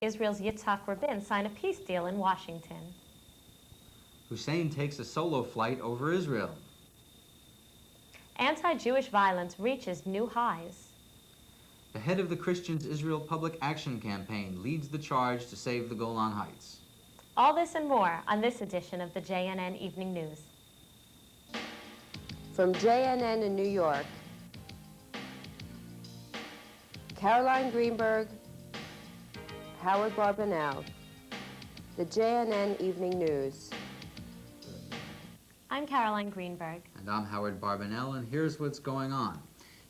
Israel's Yitzhak Rabin sign a peace deal in Washington. Hussein takes a solo flight over Israel. Anti-Jewish violence reaches new highs. The head of the Christians Israel Public Action Campaign leads the charge to save the Golan Heights. All this and more on this edition of the JNN Evening News. From JNN in New York, Caroline Greenberg, Howard Barbanel, the JNN Evening News. I'm Caroline Greenberg. And I'm Howard Barbanel, and here's what's going on.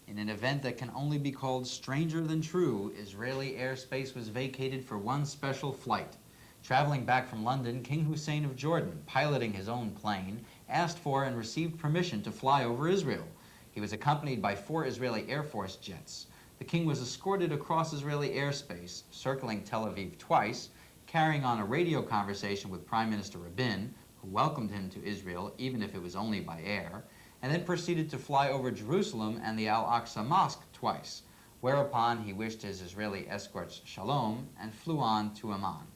In an event that can only be called stranger than true, Israeli airspace was vacated for one special flight. Traveling back from London, King Hussein of Jordan, piloting his own plane, asked for and received permission to fly over Israel. He was accompanied by 4 Israeli Air Force jets. The king was escorted across Israeli airspace, circling Tel Aviv twice, carrying on a radio conversation with Prime Minister Rabin, who welcomed him to Israel, even if it was only by air, and then proceeded to fly over Jerusalem and the Al-Aqsa Mosque twice, whereupon he wished his Israeli escorts shalom and flew on to Amman.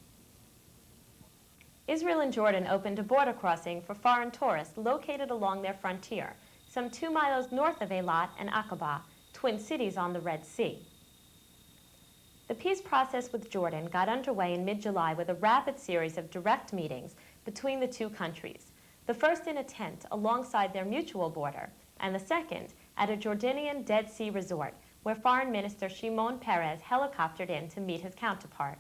Israel and Jordan opened a border crossing for foreign tourists located along their frontier, some 2 miles north of Eilat and Aqaba, twin cities on the Red Sea. The peace process with Jordan got underway in mid-July with a rapid series of direct meetings between the two countries, the first in a tent alongside their mutual border, and the second at a Jordanian Dead Sea resort where Foreign Minister Shimon Peres helicoptered in to meet his counterpart.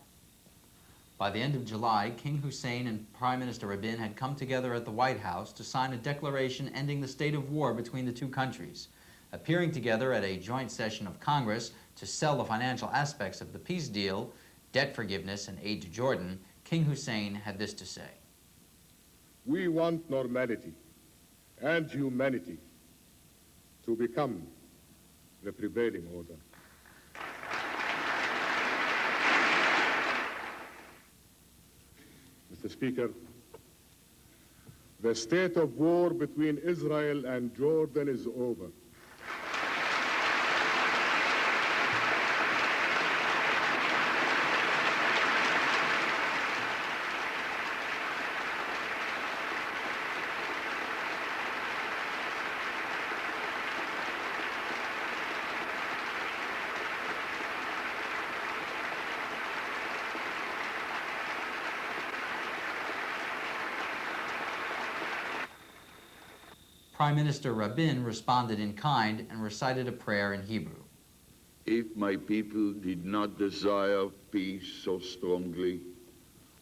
By the end of July, King Hussein and Prime Minister Rabin had come together at the White House to sign a declaration ending the state of war between the two countries. Appearing together at a joint session of Congress to sell the financial aspects of the peace deal, debt forgiveness and aid to Jordan, King Hussein had this to say. We want normality and humanity to become the prevailing order. Mr. Speaker, the state of war between Israel and Jordan is over. Prime Minister Rabin responded in kind and recited a prayer in Hebrew. If my people did not desire peace so strongly,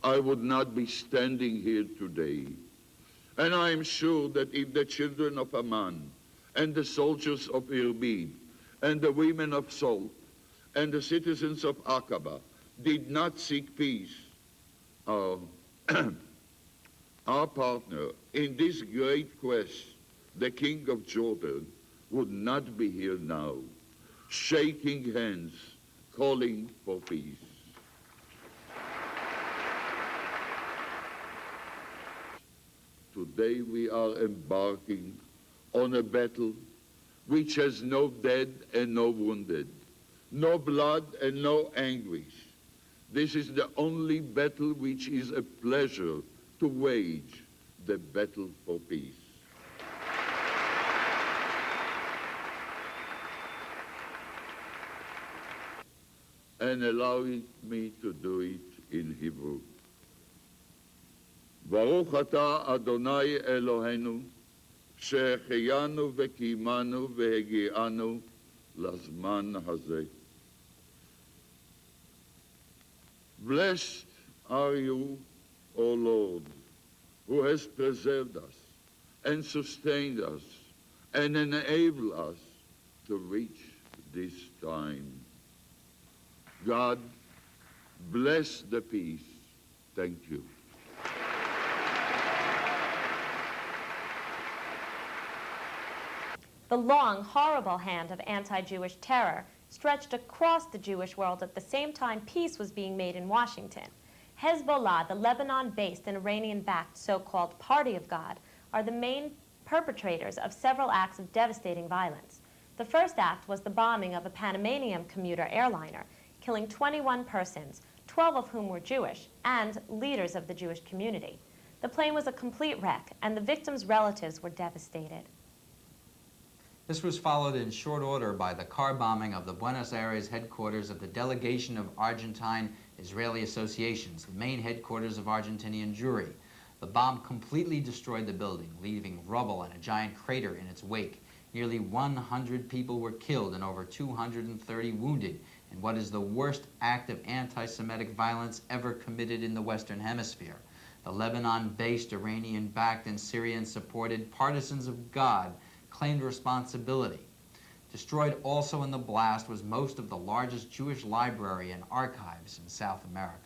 I would not be standing here today. And I am sure that if the children of Amman and the soldiers of Irbid and the women of Salt and the citizens of Aqaba did not seek peace, our partner in this great quest, the King of Jordan, would not be here now, shaking hands, calling for peace. Today we are embarking on a battle which has no dead and no wounded, no blood and no anguish. This is the only battle which is a pleasure to wage, the battle for peace. And allow me to do it in Hebrew. Baruch atah Adonai Eloheinu, שהחיינו וקיימנו והגיענו לזמן הזה. Blessed are you, O Lord, who has preserved us and sustained us and enabled us to reach this time. God bless the peace. Thank you. The long, horrible hand of anti-Jewish terror stretched across the Jewish world at the same time peace was being made in Washington. Hezbollah, the Lebanon-based and Iranian-backed so-called Party of God, are the main perpetrators of several acts of devastating violence. The first act was the bombing of a Panamanian commuter airliner, killing 21 persons, 12 of whom were Jewish, and leaders of the Jewish community. The plane was a complete wreck, and the victims' relatives were devastated. This was followed in short order by the car bombing of the Buenos Aires headquarters of the Delegation of Argentine-Israeli Associations, the main headquarters of Argentinian Jewry. The bomb completely destroyed the building, leaving rubble and a giant crater in its wake. Nearly 100 people were killed and over 230 wounded in what is the worst act of anti-Semitic violence ever committed in the Western Hemisphere. The Lebanon-based, Iranian-backed, and Syrian-supported Partisans of God claimed responsibility. Destroyed also in the blast was most of the largest Jewish library and archives in South America.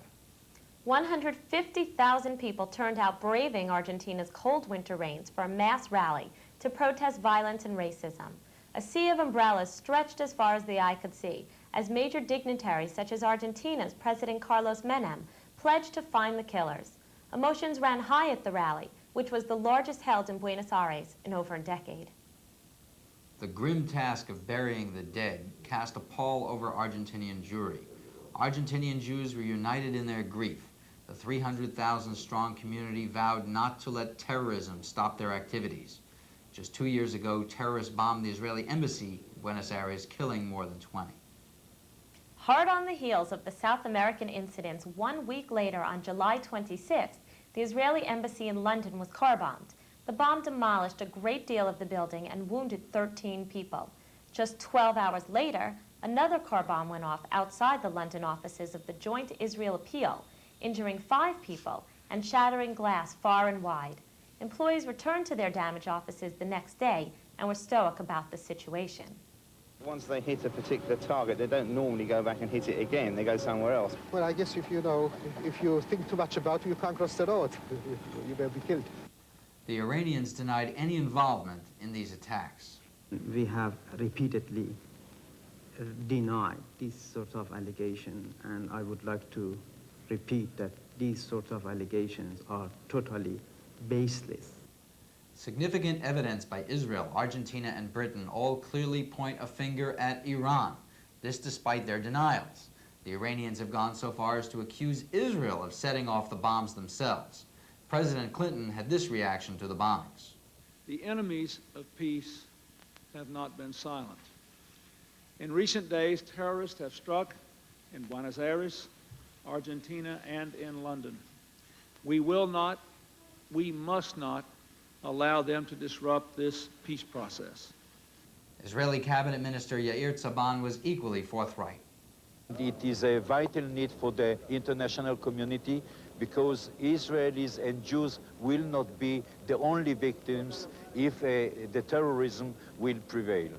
150,000 people turned out braving Argentina's cold winter rains for a mass rally to protest violence and racism. A sea of umbrellas stretched as far as the eye could see, as major dignitaries such as Argentina's President Carlos Menem pledged to find the killers. Emotions ran high at the rally, which was the largest held in Buenos Aires in over a decade. The grim task of burying the dead cast a pall over Argentinian Jewry. Argentinian Jews were united in their grief. The 300,000-strong community vowed not to let terrorism stop their activities. Just 2 years ago, terrorists bombed the Israeli embassy in Buenos Aires, killing more than 20. Hard on the heels of the South American incidents, 1 week later on July 26th, the Israeli embassy in London was car-bombed. The bomb demolished a great deal of the building and wounded 13 people. Just 12 hours later, another car bomb went off outside the London offices of the Joint Israel Appeal, injuring 5 people and shattering glass far and wide. Employees returned to their damaged offices the next day and were stoic about the situation. Once they hit a particular target, they don't normally go back and hit it again. They go somewhere else. Well, I guess if you think too much about it, you can't cross the road. You will be killed. The Iranians denied any involvement in these attacks. We have repeatedly denied these sorts of allegations, and I would like to repeat that these sorts of allegations are totally baseless. Significant evidence by Israel, Argentina, and Britain all clearly point a finger at Iran. This despite their denials. The Iranians have gone so far as to accuse Israel of setting off the bombs themselves. President Clinton had this reaction to the bombings. The enemies of peace have not been silent. In recent days, terrorists have struck in Buenos Aires, Argentina, and in London. We will not, we must not allow them to disrupt this peace process. Israeli Cabinet Minister Yair Tzaban was equally forthright. It is a vital need for the international community because Israelis and Jews will not be the only victims if the terrorism will prevail.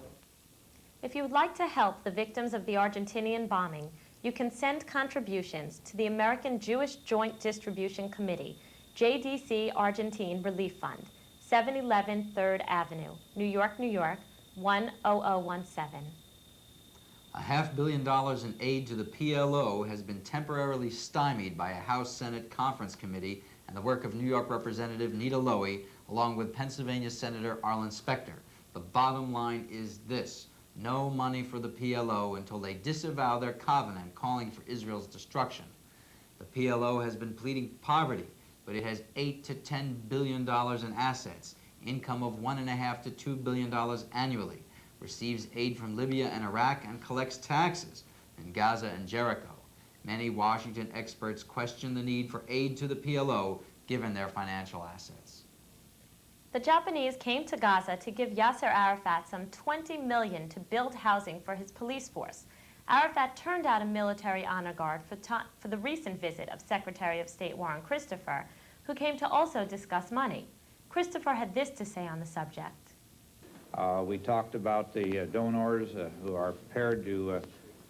If you would like to help the victims of the Argentinian bombing, you can send contributions to the American Jewish Joint Distribution Committee, JDC Argentine Relief Fund, 711 3rd Avenue, New York, New York, 10017. $500 million in aid to the PLO has been temporarily stymied by a House-Senate Conference Committee and the work of New York Representative Nita Lowey, along with Pennsylvania Senator Arlen Specter. The bottom line is this: no money for the PLO until they disavow their covenant calling for Israel's destruction. The PLO has been pleading poverty, but it has $8 to $10 billion in assets, income of $1.5 to $2 billion annually, receives aid from Libya and Iraq, and collects taxes in Gaza and Jericho. Many Washington experts question the need for aid to the PLO given their financial assets. The Japanese came to Gaza to give Yasser Arafat some $20 million to build housing for his police force. Arafat turned out a military honor guard for the recent visit of Secretary of State Warren Christopher, who came to also discuss money. Christopher had this to say on the subject. We talked about the donors who are prepared to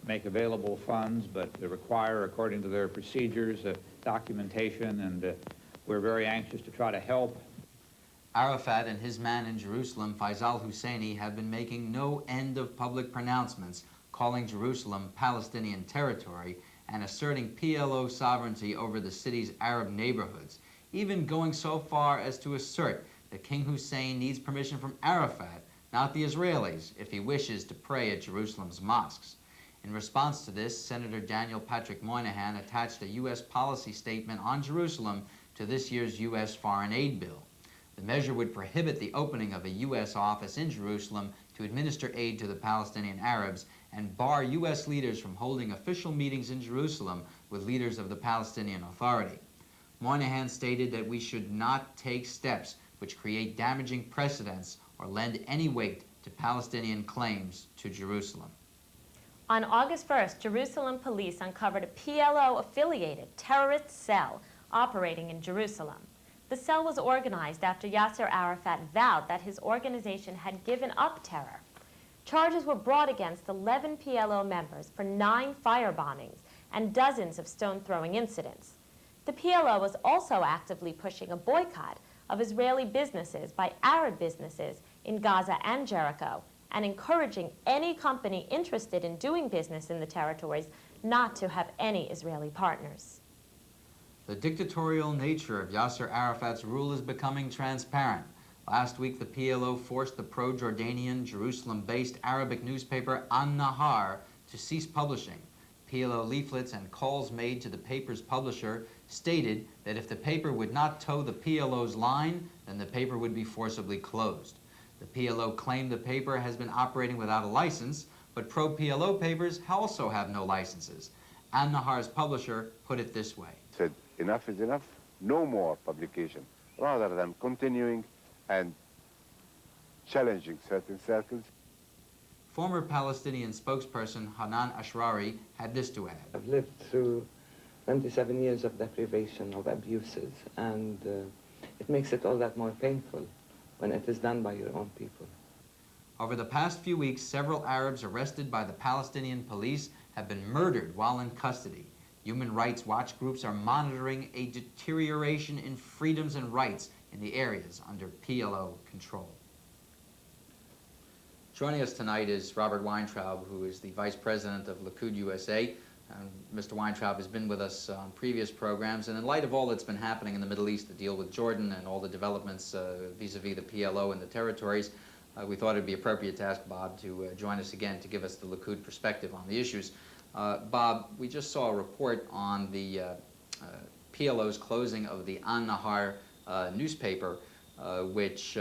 make available funds, but they require, according to their procedures, documentation, and we're very anxious to try to help. Arafat and his man in Jerusalem, Faisal Husseini, have been making no end of public pronouncements calling Jerusalem Palestinian territory and asserting PLO sovereignty over the city's Arab neighborhoods, even going so far as to assert that King Hussein needs permission from Arafat, not the Israelis, if he wishes to pray at Jerusalem's mosques. In response to this, Senator Daniel Patrick Moynihan attached a U.S. policy statement on Jerusalem to this year's U.S. foreign aid bill. The measure would prohibit the opening of a U.S. office in Jerusalem to administer aid to the Palestinian Arabs and bar U.S. leaders from holding official meetings in Jerusalem with leaders of the Palestinian Authority. Moynihan stated that we should not take steps which create damaging precedents or lend any weight to Palestinian claims to Jerusalem. On August 1st, Jerusalem police uncovered a PLO-affiliated terrorist cell operating in Jerusalem. The cell was organized after Yasser Arafat vowed that his organization had given up terror. Charges were brought against 11 PLO members for 9 fire bombings and dozens of stone-throwing incidents. The PLO was also actively pushing a boycott of Israeli businesses by Arab businesses in Gaza and Jericho, and encouraging any company interested in doing business in the territories not to have any Israeli partners. The dictatorial nature of Yasser Arafat's rule is becoming transparent. Last week, the PLO forced the pro-Jordanian, Jerusalem-based Arabic newspaper An-Nahar to cease publishing. PLO leaflets and calls made to the paper's publisher stated that if the paper would not toe the PLO's line, then the paper would be forcibly closed. The PLO claimed the paper has been operating without a license, but pro-PLO papers also have no licenses. An-Nahar's publisher put it this way. Said, enough is enough, no more publication, rather than continuing and challenging certain circles. Former Palestinian spokesperson Hanan Ashrari had this to add. I've lived through 27 years of deprivation, of abuses, and it makes it all that more painful when it is done by your own people. Over the past few weeks, several Arabs arrested by the Palestinian police have been murdered while in custody. Human rights watch groups are monitoring a deterioration in freedoms and rights in the areas under PLO control. Joining us tonight is Robert Weintraub, who is the Vice President of Likud USA. Mr. Weintraub has been with us on previous programs, and in light of all that's been happening in the Middle East, the deal with Jordan and all the developments vis-a-vis the PLO and the territories, we thought it would be appropriate to ask Bob to join us again to give us the Likud perspective on the issues. Bob, we just saw a report on the PLO's closing of the An-Nahar newspaper, which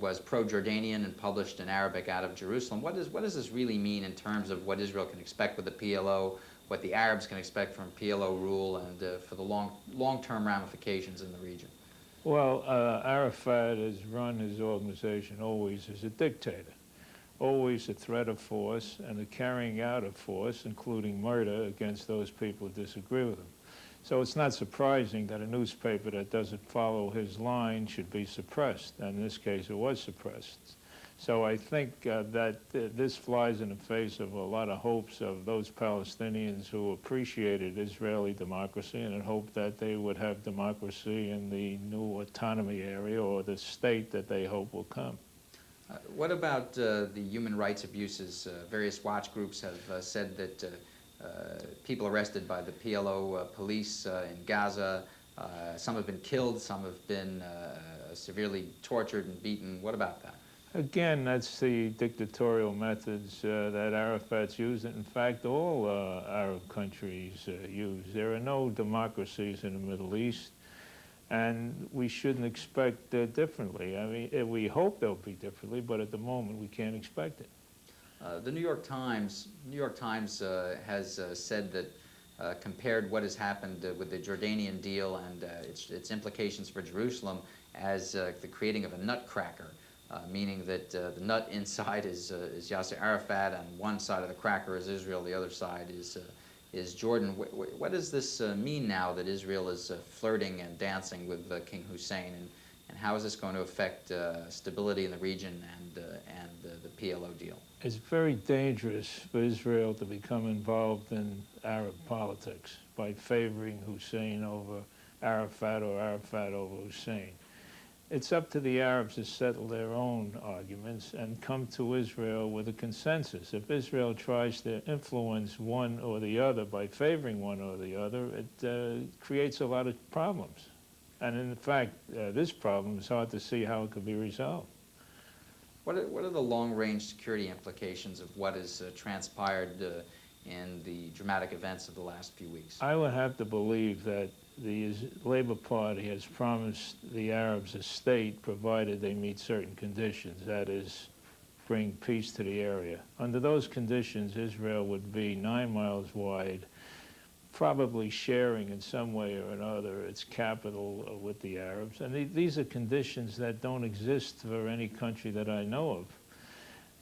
was pro-Jordanian and published in Arabic out of Jerusalem. What does this really mean in terms of what Israel can expect with the PLO, what the Arabs can expect from PLO rule, and for the long-term ramifications in the region? Well, Arafat has run his organization always as a dictator, always a threat of force and the carrying out of force, including murder, against those people who disagree with him. So it's not surprising that a newspaper that doesn't follow his line should be suppressed. And in this case, it was suppressed. So I think that this flies in the face of a lot of hopes of those Palestinians who appreciated Israeli democracy and had hoped that they would have democracy in the new autonomy area or the state that they hope will come. What about the human rights abuses? Various watch groups have said that people arrested by the PLO police in Gaza, some have been killed, some have been severely tortured and beaten. What about that? Again, that's the dictatorial methods that Arafat's used. In fact, all Arab countries use. There are no democracies in the Middle East, and we shouldn't expect differently. I mean, we hope there'll be differently, but at the moment we can't expect it. The New York Times has said that compared what has happened with the Jordanian deal and its implications for Jerusalem as the creating of a nutcracker, meaning that the nut inside is Yasser Arafat, and one side of the cracker is Israel, the other side is Jordan. What does this mean now that Israel is flirting and dancing with King Hussein, and how is this going to affect stability in the region and the PLO deal? It's very dangerous for Israel to become involved in Arab politics by favoring Hussein over Arafat or Arafat over Hussein. It's up to the Arabs to settle their own arguments and come to Israel with a consensus. If Israel tries to influence one or the other by favoring one or the other, it creates a lot of problems. And in fact, this problem is hard to see how it could be resolved. What are the long-range security implications of what has transpired in the dramatic events of the last few weeks? I would have to believe that the Labour Party has promised the Arabs a state provided they meet certain conditions, that is, bring peace to the area. Under those conditions, Israel would be 9 miles wide, probably sharing in some way or another its capital with the Arabs. And these are conditions that don't exist for any country that I know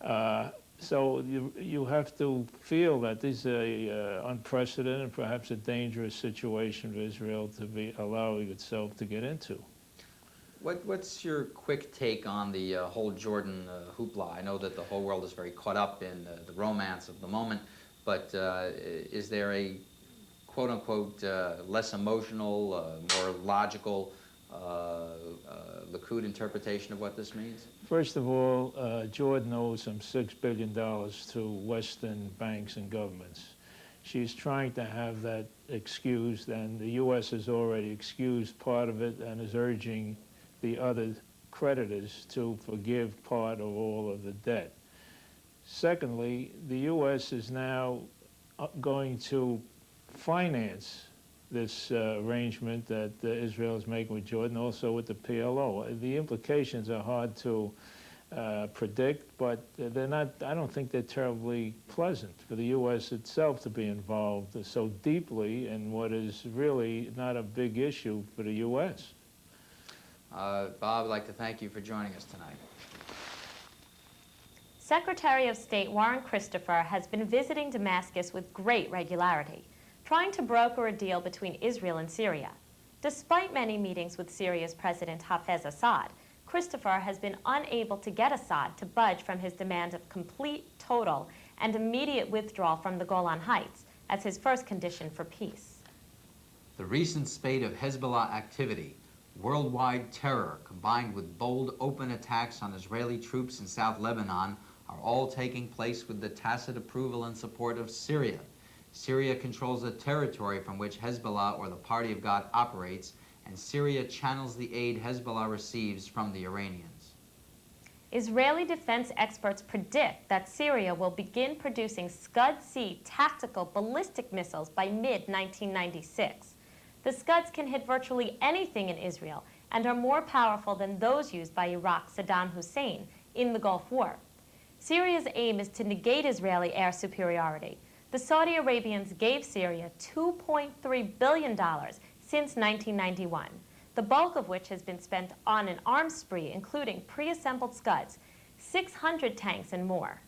of. So you have to feel that this is an unprecedented, perhaps a dangerous situation for Israel to be allowing itself to get into. What's your quick take on the whole Jordan hoopla? I know that the whole world is very caught up in the romance of the moment, but is there a quote-unquote less emotional, more logical Likud interpretation of what this means? First of all, Jordan owes some $6 billion to Western banks and governments. She's trying to have that excused, and the U.S. has already excused part of it and is urging the other creditors to forgive part or all of the debt. Secondly, the U.S. is now going to finance this arrangement that Israel is making with Jordan, also with the PLO. The implications are hard to predict, but they're not, I don't think they're terribly pleasant for the U.S. itself to be involved so deeply in what is really not a big issue for the U.S. Bob, I'd like to thank you for joining us tonight. Secretary of State Warren Christopher has been visiting Damascus with great regularity, trying to broker a deal between Israel and Syria. Despite many meetings with Syria's President Hafez Assad, Christopher has been unable to get Assad to budge from his demand of complete, total, and immediate withdrawal from the Golan Heights as his first condition for peace. The recent spate of Hezbollah activity, worldwide terror, combined with bold, open attacks on Israeli troops in South Lebanon, are all taking place with the tacit approval and support of Syria. Syria controls the territory from which Hezbollah, or the Party of God, operates, and Syria channels the aid Hezbollah receives from the Iranians. Israeli defense experts predict that Syria will begin producing Scud-C tactical ballistic missiles by mid-1996. The Scuds can hit virtually anything in Israel and are more powerful than those used by Iraq's Saddam Hussein in the Gulf War. Syria's aim is to negate Israeli air superiority. The Saudi Arabians gave Syria $2.3 billion since 1991, the bulk of which has been spent on an arms spree, including pre-assembled Scuds, 600 tanks and more.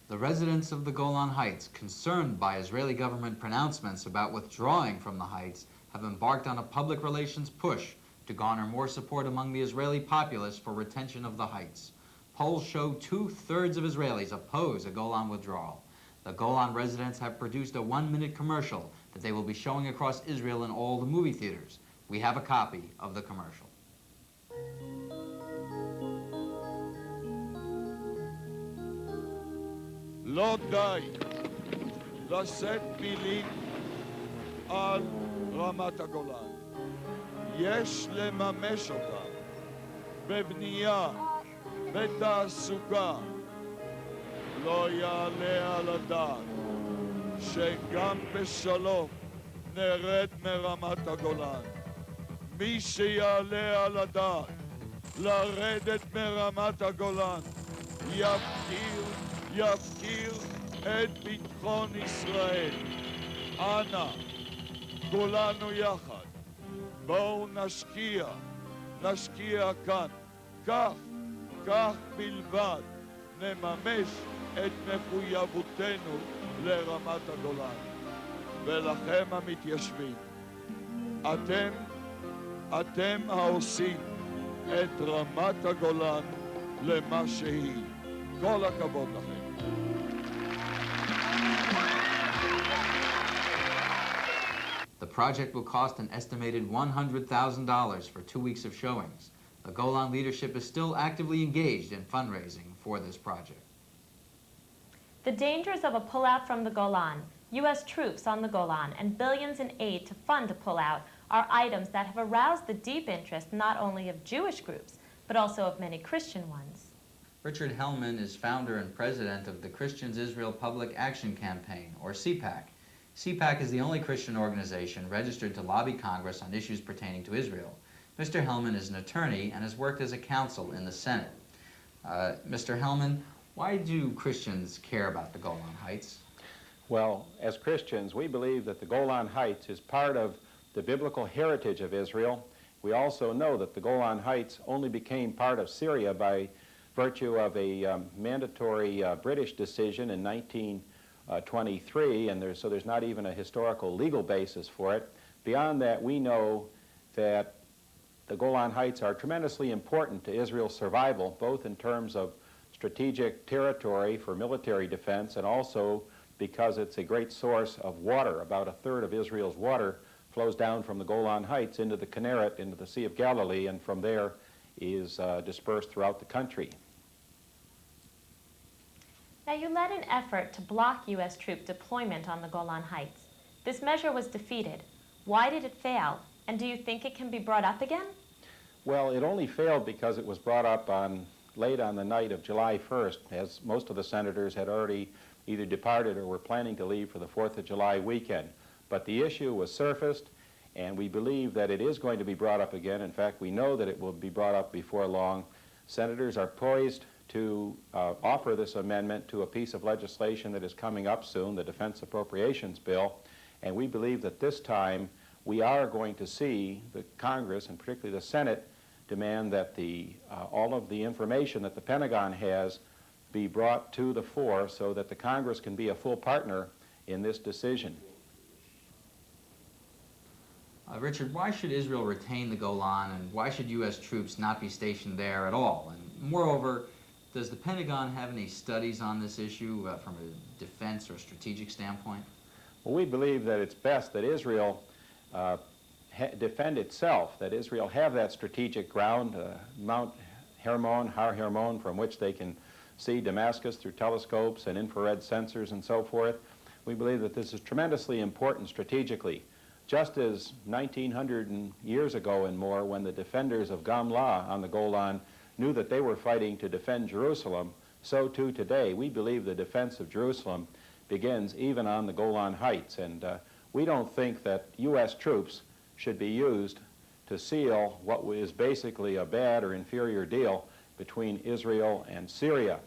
The residents of the Golan Heights, concerned by Israeli government pronouncements about withdrawing from the Heights, have embarked on a public relations push to garner more support among the Israeli populace for retention of the Heights. Polls show 2/3 of Israelis oppose a Golan withdrawal. The Golan residents have produced a 1-minute commercial that they will be showing across Israel in all the movie theaters. We have a copy of the commercial. לא די לשאת מילים על רמת הגולן. יש לממש אותה בבנייה, בתעסוקה. לא יעלה על הדעת שגם בשלום נרד מרמת הגולן. מי שיעלה על הדעת לרדת מרמת הגולן יפקיר את ביטחון ישראל. אנא, כולנו יחד, בואו נשקיע כאן. כך בלבד נממש את מחויבותנו לרמת הגולן. ולכם המתיישבים, אתם העושים את רמת הגולן למה שהיא. כל הכבוד לכם. The project will cost an estimated $100,000 for 2 weeks of showings. The Golan leadership is still actively engaged in fundraising for this project. The dangers of a pullout from the Golan, U.S. troops on the Golan, and billions in aid to fund a pullout are items that have aroused the deep interest not only of Jewish groups, but also of many Christian ones. Richard Hellman is founder and president of the Christians Israel Public Action Campaign, or CIPAC. CIPAC is the only Christian organization registered to lobby Congress on issues pertaining to Israel. Mr. Hellman is an attorney and has worked as a counsel in the Senate. Mr. Hellman, why do Christians care about the Golan Heights? Well, as Christians, we believe that the Golan Heights is part of the biblical heritage of Israel. We also know that the Golan Heights only became part of Syria by virtue of a mandatory British decision in 1923, and so there's not even a historical legal basis for it. Beyond that, we know that the Golan Heights are tremendously important to Israel's survival, both in terms of strategic territory for military defense and also because it's a great source of water. About a third of Israel's water flows down from the Golan Heights into the Kinneret, into the Sea of Galilee, and from there is dispersed throughout the country. Now, you led an effort to block U.S. troop deployment on the Golan Heights. This measure was defeated. Why did it fail? And do you think it can be brought up again? Well, it only failed because it was brought up late on the night of July 1st, as most of the senators had already either departed or were planning to leave for the 4th of July weekend. But the issue was surfaced, and we believe that it is going to be brought up again. In fact, we know that it will be brought up before long. Senators are poised to offer this amendment to a piece of legislation that is coming up soon, the Defense Appropriations Bill, and we believe that this time we are going to see the Congress, and particularly the Senate, demand that all of the information that the Pentagon has be brought to the fore so that the Congress can be a full partner in this decision. Richard, why should Israel retain the Golan, and why should U.S. troops not be stationed there at all? And moreover, does the Pentagon have any studies on this issue from a defense or strategic standpoint? Well, we believe that it's best that Israel defend itself, that Israel have that strategic ground, Mount Hermon, Har Hermon, from which they can see Damascus through telescopes and infrared sensors and so forth. We believe that this is tremendously important strategically. Just as 1900 years ago and more, when the defenders of Gamla on the Golan knew that they were fighting to defend Jerusalem, so too today we believe the defense of Jerusalem begins even on the Golan Heights. And we don't think that U.S. troops should be used to seal what is basically a bad or inferior deal between Israel and Syria.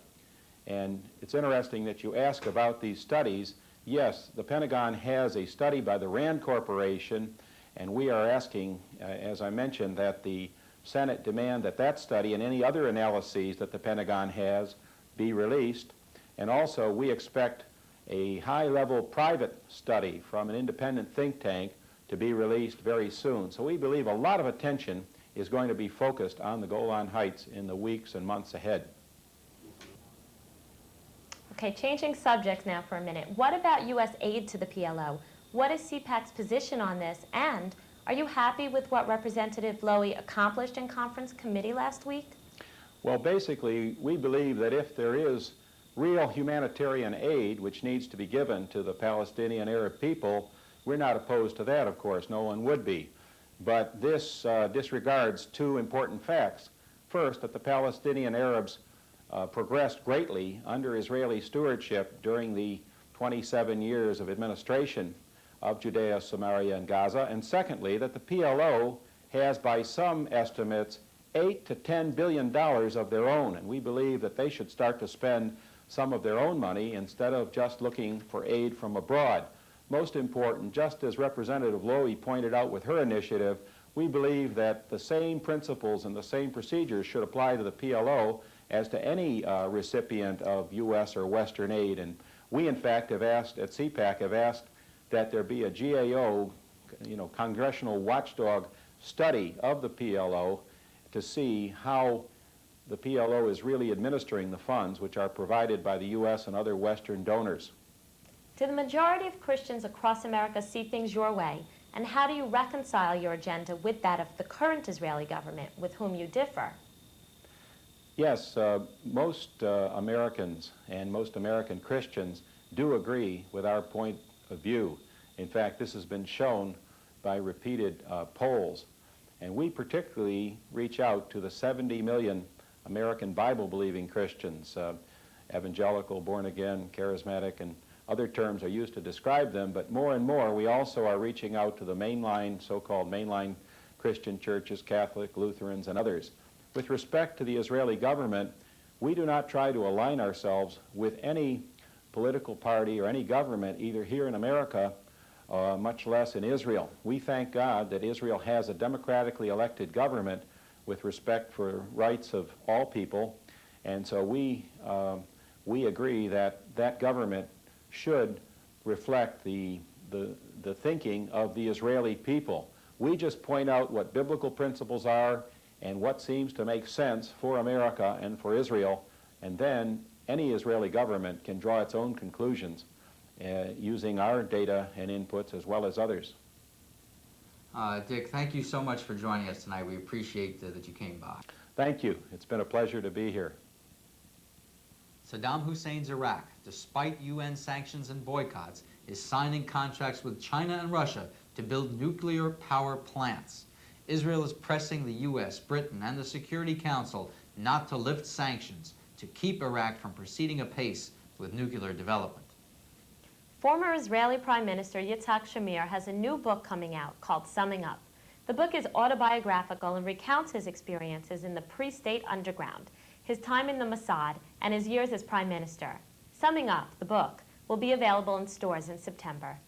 And it's interesting that you ask about these studies. Yes, the Pentagon has a study by the RAND Corporation, and we are asking, as I mentioned, that the Senate demand that that study and any other analyses that the Pentagon has be released. And also, we expect a high-level private study from an independent think tank to be released very soon. So we believe a lot of attention is going to be focused on the Golan Heights in the weeks and months ahead. Okay, changing subjects now for a minute. What about U.S. aid to the PLO? What is CIPAC's position on this? And are you happy with what Representative Lowy accomplished in conference committee last week? Well, basically, we believe that if there is real humanitarian aid which needs to be given to the Palestinian Arab people, we're not opposed to that, of course. No one would be. But this disregards two important facts. First, that the Palestinian Arabs progressed greatly under Israeli stewardship during the 27 years of administration of Judea, Samaria, and Gaza. And secondly, that the PLO has, by some estimates, $8 to $10 billion of their own. And we believe that they should start to spend some of their own money instead of just looking for aid from abroad. Most important, just as Representative Lowy pointed out with her initiative, we believe that the same principles and the same procedures should apply to the PLO as to any recipient of U.S. or Western aid. And we, in fact, have asked, at CIPAC, have asked that there be a GAO, congressional watchdog study of the PLO to see how the PLO is really administering the funds which are provided by the U.S. and other Western donors. Do the majority of Christians across America see things your way? And how do you reconcile your agenda with that of the current Israeli government, with whom you differ? Yes, most Americans and most American Christians do agree with our point of view. In fact, this has been shown by repeated polls. And we particularly reach out to the 70 million American Bible-believing Christians. Evangelical, born again, charismatic, and other terms are used to describe them, but more and more we also are reaching out to the mainline, so-called mainline Christian churches, Catholic, Lutherans, and others. With respect to the Israeli government, we do not try to align ourselves with any political party or any government, either here in America, much less in Israel. We thank God that Israel has a democratically elected government with respect for rights of all people, and so we agree that that government should reflect the thinking of the Israeli people. We just point out what biblical principles are and what seems to make sense for America and for Israel, and then any Israeli government can draw its own conclusions using our data and inputs as well as others. Dick, thank you so much for joining us tonight. We appreciate that you came by. Thank you. It's been a pleasure to be here. Saddam Hussein's Iraq, despite UN sanctions and boycotts, is signing contracts with China and Russia to build nuclear power plants. Israel is pressing the U.S., Britain, and the Security Council not to lift sanctions to keep Iraq from proceeding apace with nuclear development. Former Israeli Prime Minister Yitzhak Shamir has a new book coming out called Summing Up. The book is autobiographical and recounts his experiences in the pre-state underground, his time in the Mossad, and his years as Prime Minister. Summing Up, the book, will be available in stores in September.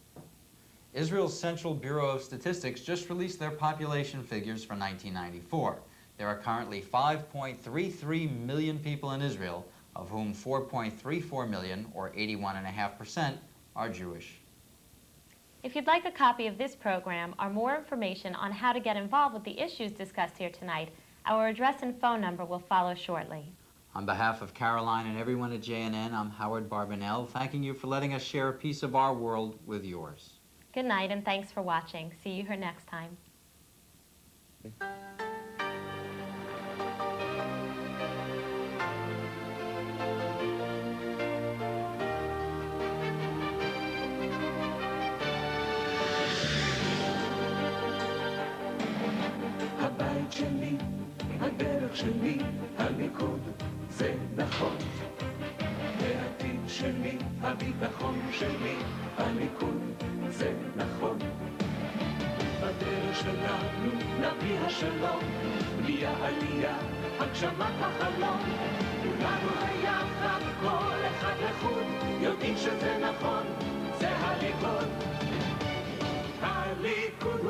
Israel's Central Bureau of Statistics just released their population figures for 1994. There are currently 5.33 million people in Israel, of whom 4.34 million, or 81.5%, are Jewish. If you'd like a copy of this program or more information on how to get involved with the issues discussed here tonight, our address and phone number will follow shortly. On behalf of Caroline and everyone at JNN, I'm Howard Barbanel, thanking you for letting us share a piece of our world with yours. Good night and thanks for watching. See you here next time. הבית שלי, הדרך שלי, הליכוד זה נכון. העתיד שלי, הביטחון שלי, הליכוד זה נכון. בדרך שלנו נביא השלום, בלי העלייה, הגשמת החלום. כולנו היחד, כל אחד לחוד, יודעים שזה נכון, זה הליכוד. הליכוד